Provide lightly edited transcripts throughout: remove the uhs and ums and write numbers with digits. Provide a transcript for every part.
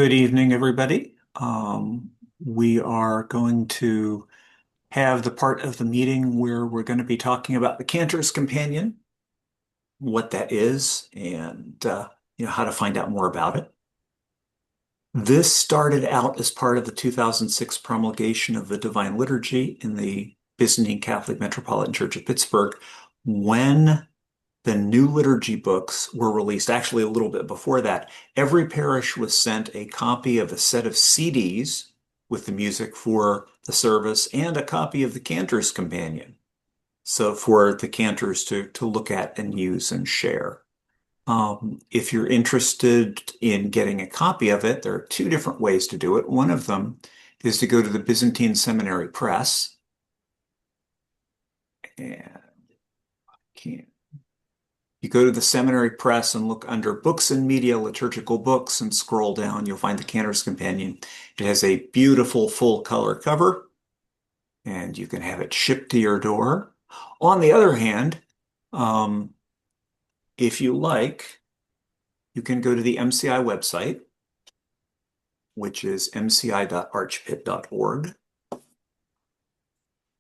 Good evening, everybody. We are going to have the part of the meeting where we're going to be talking about the Cantor's Companion, what that is, and how to find out more about it. This started out as part of the 2006 promulgation of the Divine Liturgy in the Byzantine Catholic Metropolitan Church of Pittsburgh when the new liturgy books were released. Actually, a little bit before that, every parish was sent a copy of a set of CDs with the music for the service and a copy of the Cantor's Companion. So for the cantors to look at and use and share. If you're interested in getting a copy of it, there are two different ways to do it. One of them is to go to the Byzantine Seminary Press. And you go to the Seminary Press and look under Books and Media, Liturgical Books, and scroll down. You'll find the Cantor's Companion. It has a beautiful full color cover, and you can have it shipped to your door. On the other hand, if you like, you can go to the MCI website, which is mci.archpit.org.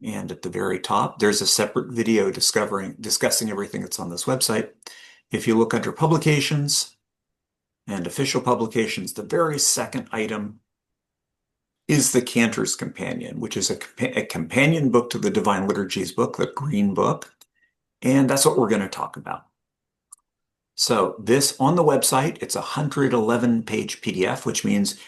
And at the very top, there's a separate video discussing everything that's on this website. If you look under publications and official publications, the very second item is the Cantor's Companion, which is a companion book to the Divine Liturgies book, the Green Book. And that's what we're going to talk about. So this on the website, it's a 111-page PDF, which means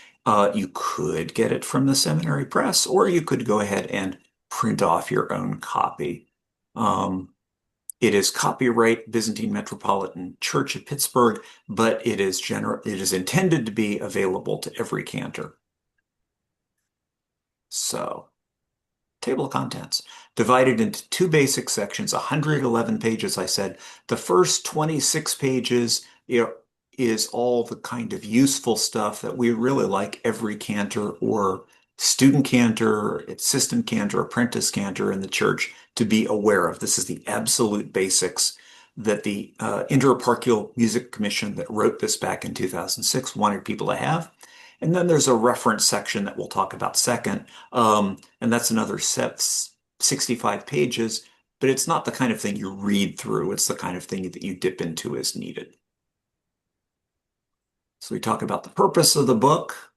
you could get it from the Seminary Press, or you could go ahead and print off your own copy. It is copyright Byzantine Metropolitan Church of Pittsburgh, but it is intended to be available to every cantor. So, table of contents, divided into two basic sections, 111 pages, I said. The first 26 pages, is all the kind of useful stuff that we really like every cantor or student cantor, assistant cantor, apprentice cantor in the church to be aware of. This is the absolute basics that the Intereparchial Music Commission that wrote this back in 2006 wanted people to have. And then there's a reference section that we'll talk about second. And that's another 65 pages, but it's not the kind of thing you read through. It's the kind of thing that you dip into as needed. So we talk about the purpose of the book.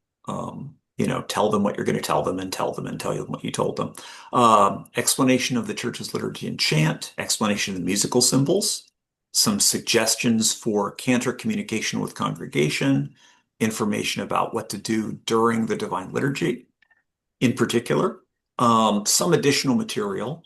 Tell them what you're going to tell them and tell them and tell them what you told them. Explanation of the church's liturgy and chant, explanation of the musical symbols, some suggestions for cantor communication with congregation, information about what to do during the Divine Liturgy in particular, some additional material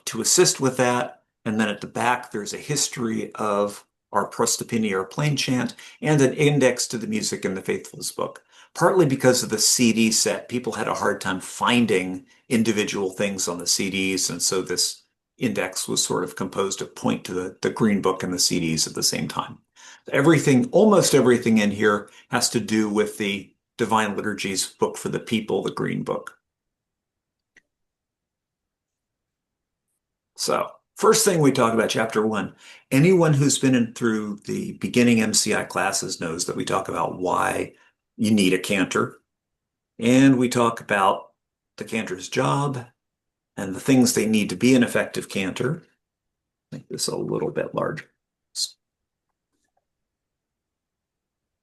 to assist with that. And then at the back, there's a history of our Prostopini or plain chant and an index to the music in the Faithful's book. Partly because of the CD set, people had a hard time finding individual things on the CDs. And so this index was sort of composed to point to the Green Book and the CDs at the same time. Almost everything in here has to do with the Divine Liturgies book for the people, the Green Book. So first thing we talk about, chapter 1. Anyone who's been through the beginning MCI classes knows that we talk about why you need a cantor. And we talk about the cantor's job and the things they need to be an effective cantor. Make this a little bit larger.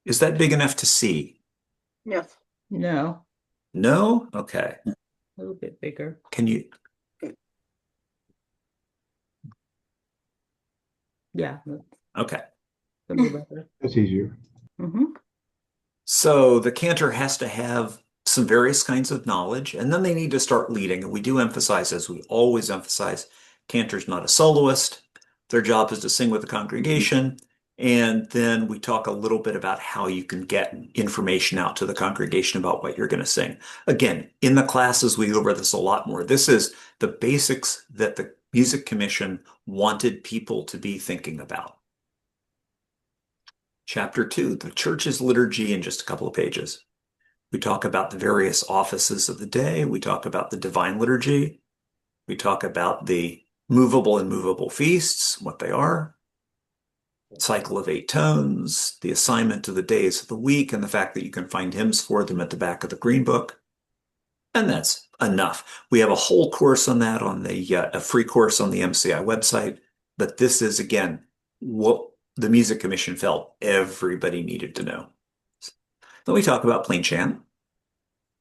Is that big enough to see? Yes. No. No? Okay. A little bit bigger. Can you? Yeah. Okay. A little better. That's easier. So the cantor has to have some various kinds of knowledge, and then they need to start leading. And we do emphasize, as we always emphasize, cantor's not a soloist. Their job is to sing with the congregation. And then we talk a little bit about how you can get information out to the congregation about what you're going to sing. Again, in the classes, we go over this a lot more. This is the basics that the Music Commission wanted people to be thinking about. Chapter 2, the church's liturgy in just a couple of pages. We talk about the various offices of the day. We talk about the Divine Liturgy. We talk about the movable and movable feasts, what they are. cycle of 8 tones, the assignment of the days of the week, and the fact that you can find hymns for them at the back of the green book. And that's enough. We have a whole course on that on a free course on the MCI website. But this is, again, what the Music Commission felt everybody needed to know. Then we talk about plain chant.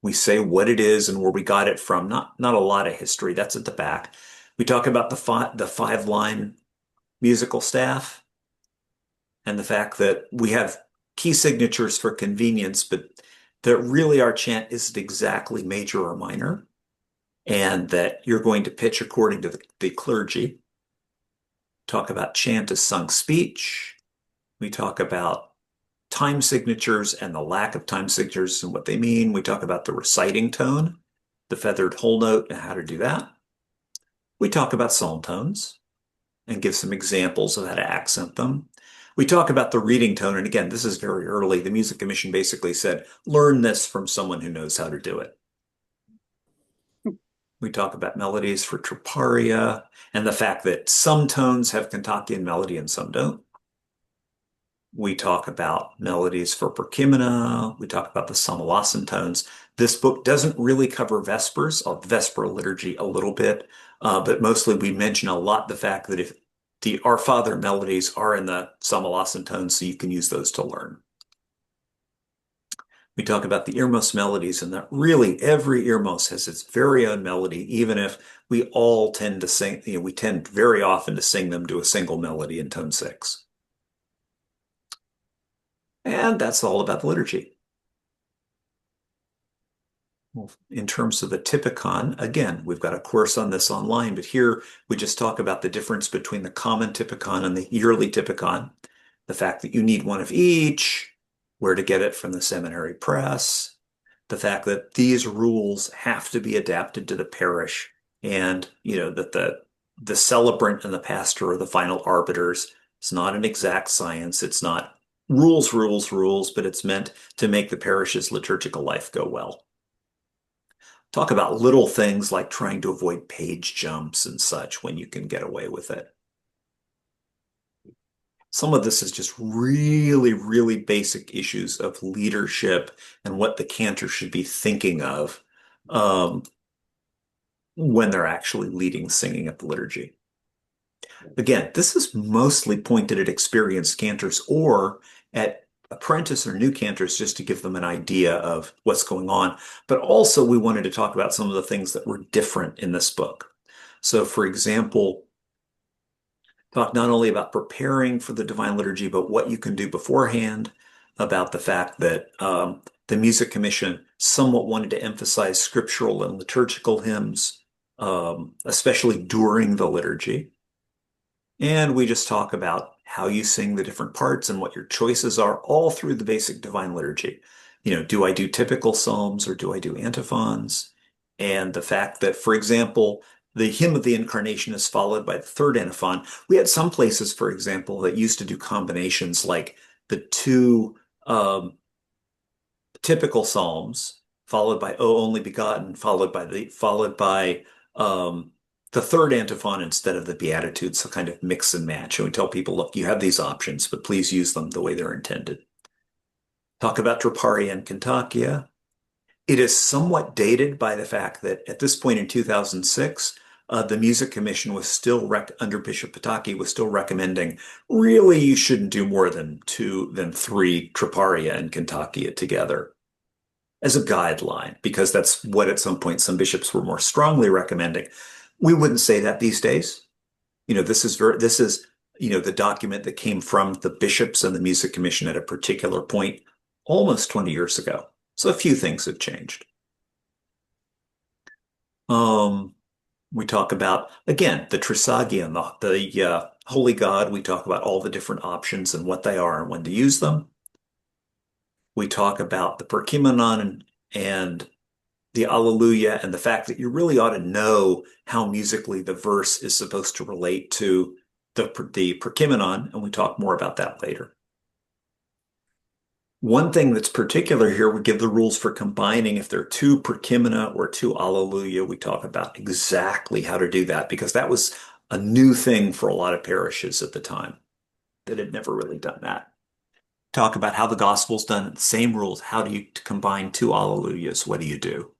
We say what it is and where we got it from. Not a lot of history. That's at the back. We talk about the five-line musical staff and the fact that we have key signatures for convenience, but that really our chant isn't exactly major or minor, and that you're going to pitch according to the clergy. Talk about chant as sung speech. We talk about time signatures and the lack of time signatures and what they mean. We talk about the reciting tone, the feathered whole note, and how to do that. We talk about psalm tones and give some examples of how to accent them. We talk about the reading tone, and again, this is very early. The Music Commission basically said, learn this from someone who knows how to do it. We talk about melodies for triparia and the fact that some tones have Kentuckian melody and some don't. We talk about melodies for Perkimena. We talk about the Samalasan tones. This book doesn't really cover Vespers, Vesper liturgy a little bit, but mostly we mention a lot the fact that if the Our Father melodies are in the Samalasan tones, so you can use those to learn. We talk about the earmos melodies and that really every earmos has its very own melody, even if we all tend to sing, we tend very often to sing them to a single melody in tone 6. And that's all about the liturgy. Well, in terms of the typicon, again, we've got a course on this online, but here we just talk about the difference between the common typicon and the yearly typicon, the fact that you need one of each, where to get it from the seminary press, the fact that these rules have to be adapted to the parish, and that the celebrant and the pastor are the final arbiters. It's not an exact science. It's not rules, rules, rules, but it's meant to make the parish's liturgical life go well. Talk about little things like trying to avoid page jumps and such when you can get away with it. Some of this is just really, really basic issues of leadership and what the cantor should be thinking of when they're actually leading singing at the liturgy. Again, this is mostly pointed at experienced cantors or at apprentice or new cantors just to give them an idea of what's going on. But also we wanted to talk about some of the things that were different in this book. So for example, talk not only about preparing for the Divine Liturgy, but what you can do beforehand, about the fact that the Music Commission somewhat wanted to emphasize scriptural and liturgical hymns, especially during the liturgy. And we just talk about how you sing the different parts and what your choices are all through the basic Divine Liturgy. Do I do typical psalms or do I do antiphons? And the fact that, for example, the hymn of the Incarnation is followed by the third antiphon. We had some places, for example, that used to do combinations like the two typical psalms followed by O Only Begotten, followed by the third antiphon instead of the Beatitudes, so kind of mix and match. And we tell people, look, you have these options, but please use them the way they're intended. Talk about Troparia and Cantacia. It is somewhat dated by the fact that at this point in 2006, the Music Commission was still under Bishop Pataki was still recommending really you shouldn't do more than 3 Troparia and Cantacia together as a guideline, because that's what at some point some bishops were more strongly recommending. We wouldn't say that these days. This is the document that came from the bishops and the Music Commission at a particular point almost 20 years ago. So a few things have changed. We talk about, again, the Trisagion, the Holy God. We talk about all the different options and what they are and when to use them. We talk about the Perkimenon and the Alleluia and the fact that you really ought to know how musically the verse is supposed to relate to the Perkimenon, and we talk more about that later. One thing that's particular here, we give the rules for combining if there are 2 Perkimena or 2 Alleluia. We talk about exactly how to do that because that was a new thing for a lot of parishes at the time. that had never really done that. Talk about how the gospel's done, the same rules. How do you combine two alleluias? What do you do?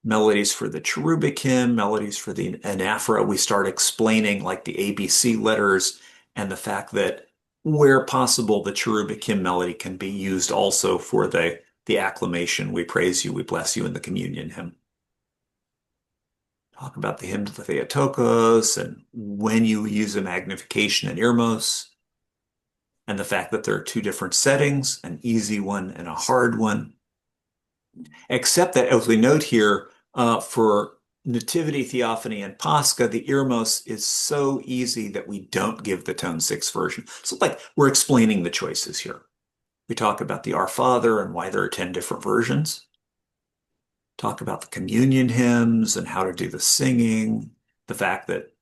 Melodies for the cherubic hymn, melodies for the anaphora. We start explaining like the ABC letters and the fact that where possible, the cherubic hymn melody can be used also for the acclamation. We praise you, we bless you in the communion hymn. Talk about the hymn to the Theotokos and when you use a magnification and earmos, and the fact that there are two different settings, an easy one and a hard one. Except that, as we note here, for Nativity, Theophany, and Pascha, the earmos is so easy that we don't give the tone six version. So, like, we're explaining the choices here. We talk about the Our Father and why there are 10 different versions. Talk about the communion hymns and how to do the singing. The fact that,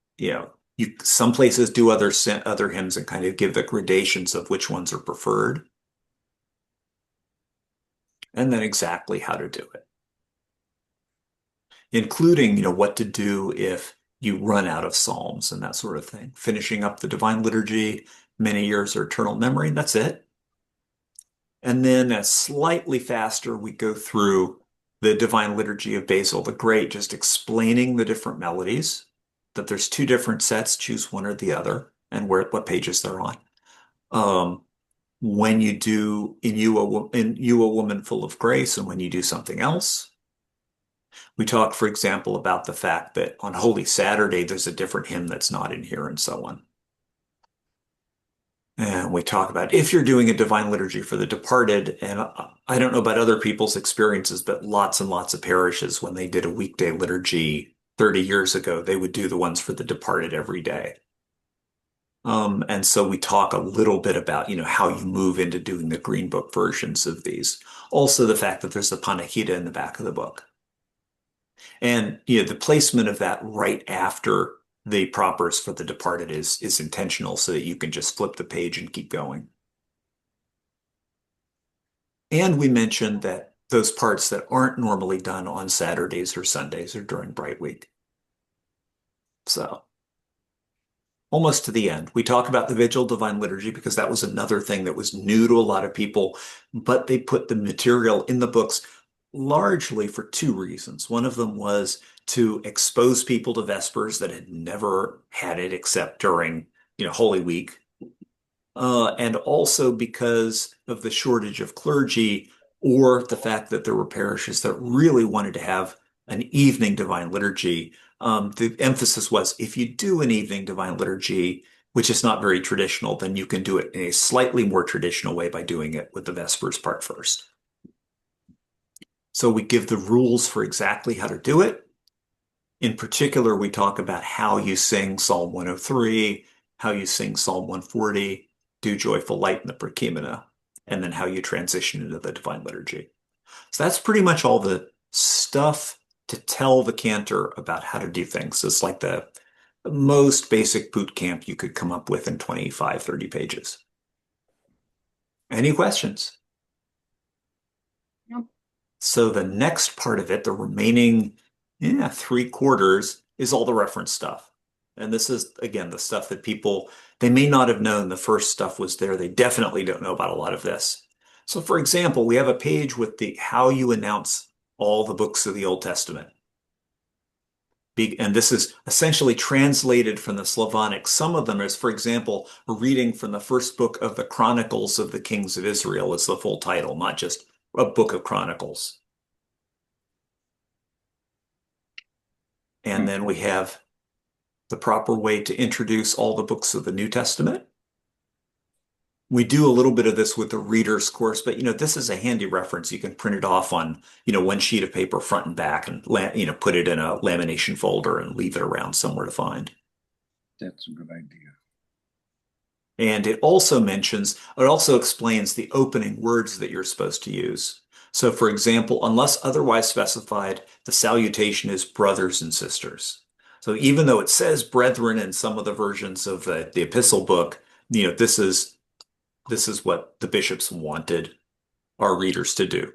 some places do other hymns and kind of give the gradations of which ones are preferred. And then exactly how to do it, including, what to do if you run out of psalms and that sort of thing. Finishing up the Divine Liturgy, many years or eternal memory, that's it. And then slightly faster, we go through the Divine Liturgy of Basil the Great, just explaining the different melodies, that there's two different sets, choose one or the other, and what pages they're on. When you do in you a woman full of grace, and when you do something else. We talk, for example, about the fact that on Holy Saturday, there's a different hymn that's not in here and so on. And we talk about if you're doing a divine liturgy for the departed, and I don't know about other people's experiences, but lots and lots of parishes, when they did a weekday liturgy 30 years ago, they would do the ones for the departed every day. And so we talk a little bit about, how you move into doing the Green Book versions of these. Also, the fact that there's a panachida in the back of the book. And the placement of that right after the propers for the departed is intentional so that you can just flip the page and keep going. And we mentioned that those parts that aren't normally done on Saturdays or Sundays or during Bright Week. So almost to the end, we talk about the Vigil Divine Liturgy because that was another thing that was new to a lot of people, but they put the material in the books largely for two reasons. One of them was to expose people to Vespers that had never had it except during, Holy Week. And also because of the shortage of clergy or the fact that there were parishes that really wanted to have an evening divine liturgy. The emphasis was if you do an evening divine liturgy, which is not very traditional, then you can do it in a slightly more traditional way by doing it with the Vespers part first. So we give the rules for exactly how to do it. In particular, we talk about how you sing Psalm 103, how you sing Psalm 140, do Joyful Light in the Prokimena, and then how you transition into the Divine Liturgy. So that's pretty much all the stuff to tell the cantor about how to do things. It's like the most basic boot camp you could come up with in 25, 30 pages. Any questions? No. So the next part of it, the remaining, 3/4 is all the reference stuff. And this is, again, the stuff that they may not have known the first stuff was there. They definitely don't know about a lot of this. So for example, we have a page with how you announce all the books of the Old Testament. And this is essentially translated from the Slavonic. Some of them is, for example, a reading from the first book of the Chronicles of the Kings of Israel is the full title, not just a book of Chronicles. And then we have the proper way to introduce all the books of the New Testament. We do a little bit of this with the reader's course, but this is a handy reference. You can print it off on, one sheet of paper front and back and, put it in a lamination folder and leave it around somewhere to find. That's a good idea. And it also explains the opening words that you're supposed to use. So for example, unless otherwise specified, the salutation is brothers and sisters. So even though it says brethren in some of the versions of the epistle book, this is what the bishops wanted our readers to do.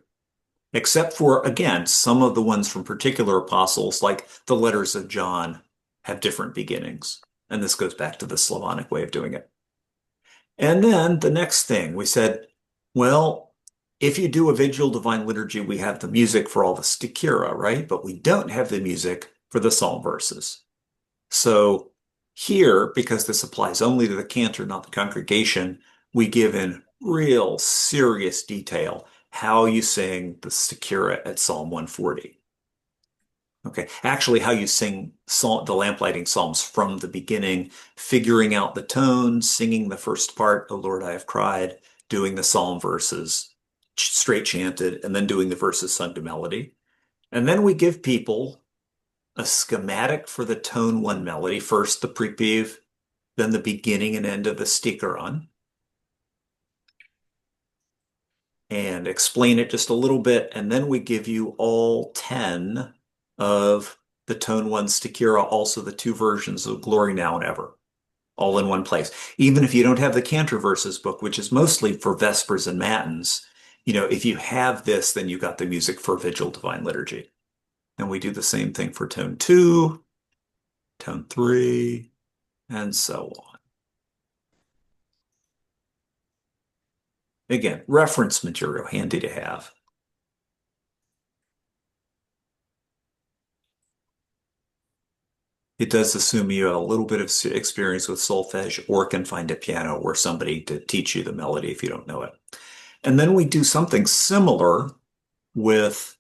Except for, again, some of the ones from particular apostles, like the letters of John, have different beginnings. And this goes back to the Slavonic way of doing it. And then the next thing we said, well, if you do a vigil divine liturgy, we have the music for all the stichera, right? But we don't have the music for the psalm verses. So here, because this applies only to the cantor, not the congregation, we give in real serious detail how you sing the stichera at Psalm 140. Okay, actually, how you sing the lamplighting psalms from the beginning, figuring out the tone, singing the first part, "O Lord, I have cried," doing the psalm verses straight chanted, and then doing the verses sung to melody. And then we give people a schematic for the tone one melody, first the prepieve, then the beginning and end of the sticheron, and explain it just a little bit. And then we give you all 10 of the tone one stichera, also the two versions of Glory Now and Ever, all in one place. Even if you don't have the Cantor Verses book, which is mostly for Vespers and Matins, if you have this, then you got the music for Vigil Divine Liturgy. And we do the same thing for tone 2, tone 3, and so on. Again, reference material, handy to have. It does assume you have a little bit of experience with solfege or can find a piano or somebody to teach you the melody if you don't know it. And then we do something similar with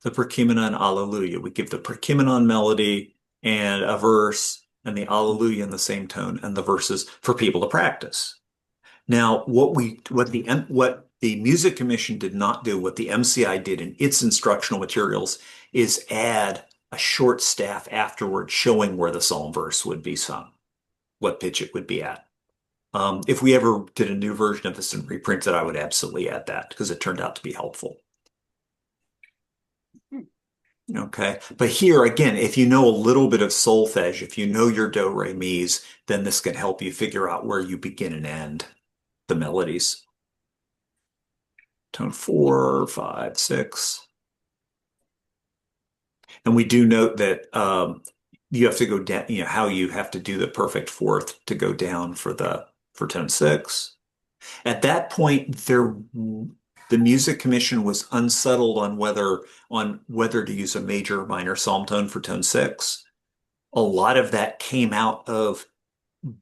the Prakimenon Alleluia. We give the Prakimenon melody and a verse and the Alleluia in the same tone and the verses for people to practice. Now, what the Music Commission did not do, what the MCI did in its instructional materials, is add a short staff afterward showing where the psalm verse would be sung, what pitch it would be at. If we ever did a new version of this and reprint it, I would absolutely add that because it turned out to be helpful. Okay, but here again, if you know a little bit of solfege, if you know your do, re, mi's, then this can help you figure out where you begin and end the melodies. Tone 4, 5, 6. And we do note that you have to go down, how you have to do the perfect fourth to go down for tone 6. At that point, the Music Commission was unsettled on whether to use a major or minor psalm tone for tone 6. A lot of that came out of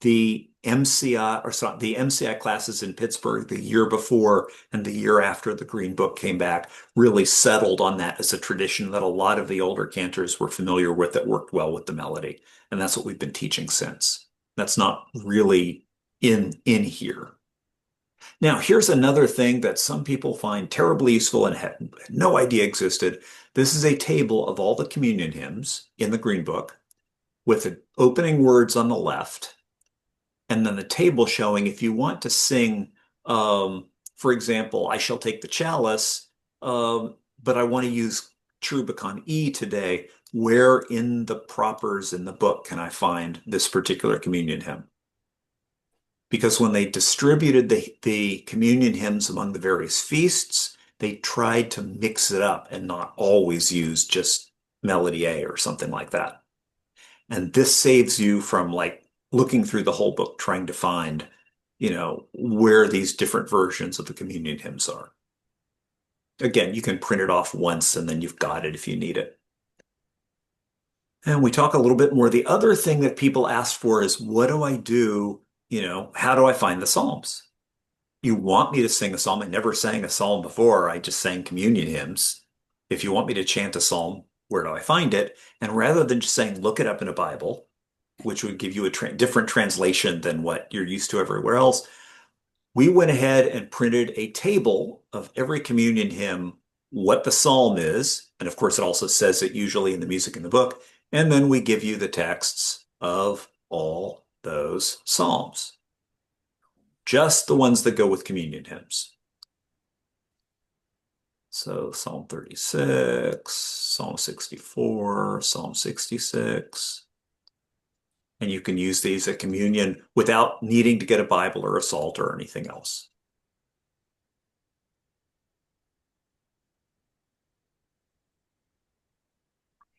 the MCI classes in Pittsburgh the year before and the year after the Green Book came back really settled on that as a tradition that a lot of the older cantors were familiar with that worked well with the melody. And that's what we've been teaching since. That's not really in here. Now, here's another thing that some people find terribly useful and had no idea existed. This is a table of all the communion hymns in the Green Book with the opening words on the left and then the table showing if you want to sing, for example, "I shall take the chalice," but I want to use Trubicon E today, where in the propers in the book can I find this particular communion hymn? Because when they distributed the communion hymns among the various feasts, they tried to mix it up and not always use just Melody A or something like that. And this saves you from looking through the whole book trying to find, where these different versions of the communion hymns are. Again, you can print it off once and then you've got it if you need it. And we talk a little bit more. The other thing that people ask for is, what do I do? How do I find the Psalms? You want me to sing a psalm? I never sang a psalm before. I just sang communion hymns. If you want me to chant a psalm, where do I find it? And rather than just saying, look it up in a Bible, which would give you a different translation than what you're used to everywhere else, we went ahead and printed a table of every communion hymn, what the psalm is. And of course, it also says it usually in the music in the book. And then we give you the texts of all those psalms, just the ones that go with communion hymns. So Psalm 36, Psalm 64, Psalm 66. And you can use these at communion without needing to get a Bible or a psalter or anything else.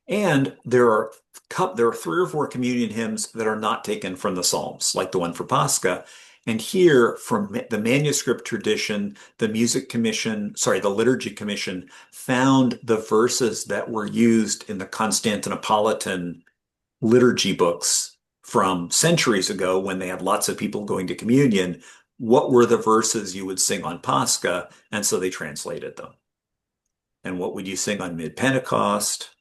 And there are three or four communion hymns that are not taken from the Psalms, like the one for Pascha. And here, from the manuscript tradition, the Liturgy Commission found the verses that were used in the Constantinopolitan liturgy books from centuries ago when they had lots of people going to communion. What were the verses you would sing on Pascha? And so they translated them. And what would you sing on mid-Pentecost?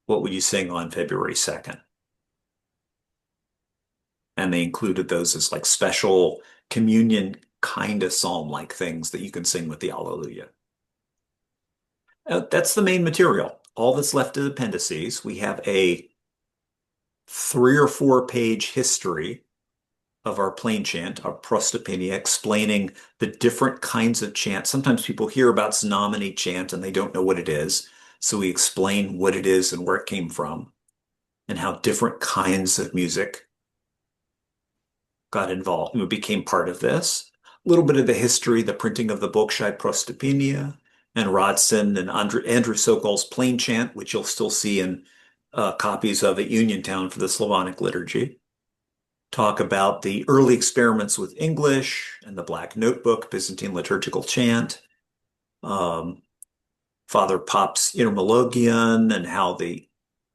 What would you sing on February 2nd? And they included those as like special communion kind of psalm-like things that you can sing with the Alleluia. That's the main material. All that's left is appendices. We have a 3 or 4 page history of our plain chant, our prostopinea, explaining the different kinds of chant. Sometimes people hear about Znamen chant and they don't know what it is. So we explain what it is and where it came from and how different kinds of music got involved and became part of this. A little bit of the history, the printing of the book Shai Prostopinea and Rodson and Andrew Sokol's Plain Chant, which you'll still see in copies of at Uniontown for the Slavonic liturgy. Talk about the early experiments with English and the Black Notebook, Byzantine liturgical chant. Father Pop's Etymologion and how the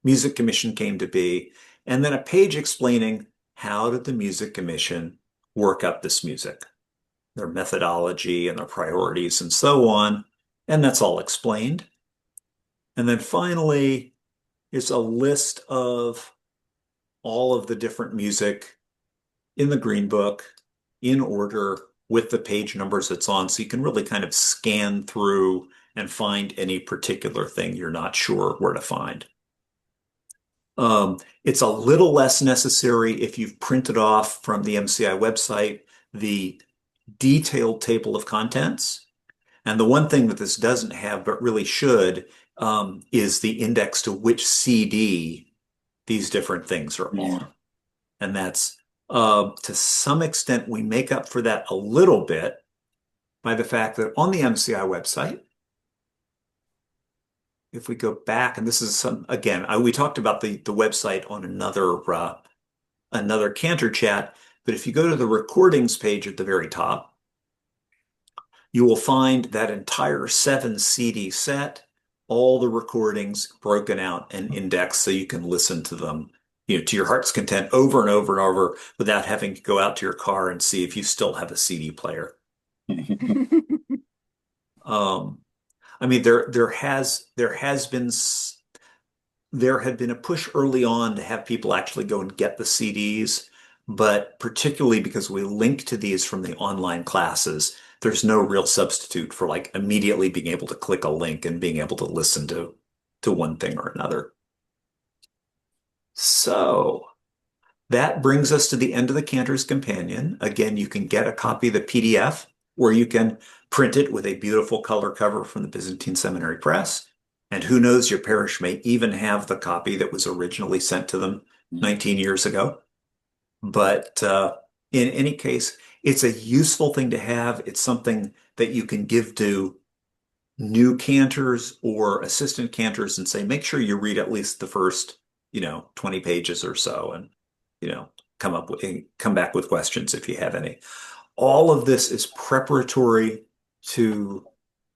Music Commission came to be. And then a page explaining how did the Music Commission work up this music, their methodology and their priorities and so on. And that's all explained. And then finally is a list of all of the different music in the Green Book in order with the page numbers it's on. So you can really kind of scan through and find any particular thing you're not sure where to find. It's a little less necessary if you've printed off from the MCI website the detailed table of contents. And the one thing that this doesn't have, but really should, is the index to which CD these different things are on. And that's, to some extent, we make up for that a little bit by the fact that on the MCI website, if we go back, and this is again, we talked about the website on another Cantor chat, but if you go to the recordings page at the very top, you will find that entire 7 CD set, all the recordings broken out and indexed so you can listen to them, to your heart's content over and over and over without having to go out to your car and see if you still have a CD player. I mean, there had been a push early on to have people actually go and get the CDs, but particularly because we link to these from the online classes, there's no real substitute for like immediately being able to click a link and being able to listen to one thing or another. So that brings us to the end of the Cantor's Companion. Again, you can get a copy of the PDF, or you can print it with a beautiful color cover from the Byzantine Seminary Press. And who knows, your parish may even have the copy that was originally sent to them 19 years ago. But in any case, it's a useful thing to have. It's something that you can give to new cantors or assistant cantors and say, make sure you read at least the first, 20 pages or so and, come back with questions if you have any. All of this is preparatory to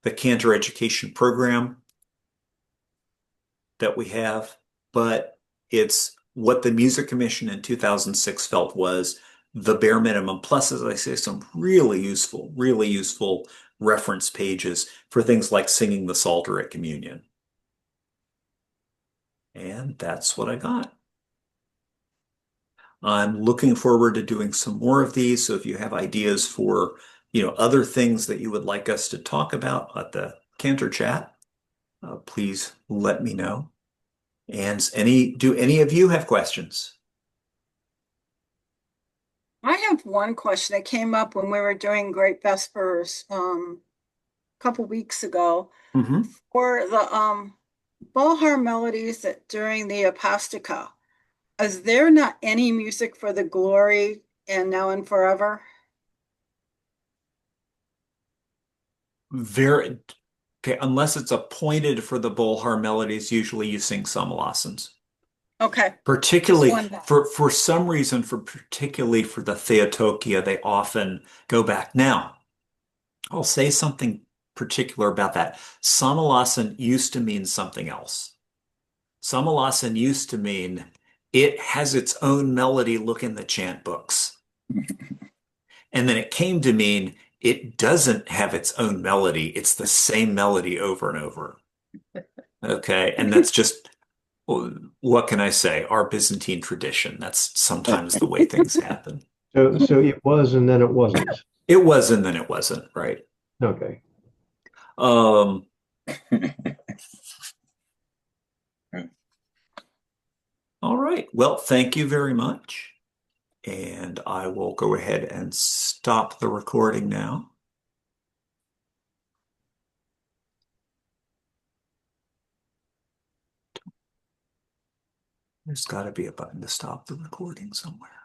the Cantor education program that we have, but it's what the Music Commission in 2006 felt was the bare minimum. Plus, as I say, some really useful reference pages for things like singing the Psalter at communion. And that's what I got. I'm looking forward to doing some more of these. So if you have ideas for, other things that you would like us to talk about at the Cantor chat, please let me know. And do any of you have questions? I have one question that came up when we were doing Great Vespers a couple weeks ago. Mm-hmm. For the Bohar melodies that during the Apastica, is there not any music for the glory and now and forever? Okay, unless it's appointed for the Bolhar melodies, usually you sing Samalasans. Okay, Particularly wondered. for some reason, particularly for the Theotokia, they often go back. Now, I'll say something particular about that. Samalasan used to mean something else. Samalasan used to mean it has its own melody, look in the chant books. And then it came to mean it doesn't have its own melody. It's the same melody over and over. Okay. And that's just, well, what can I say? Our Byzantine tradition. That's sometimes the way things happen. So it was, and then it wasn't. It was and then it wasn't, right? Okay. Um, all right. Well, thank you very much. And I will go ahead and stop the recording now. There's got to be a button to stop the recording somewhere.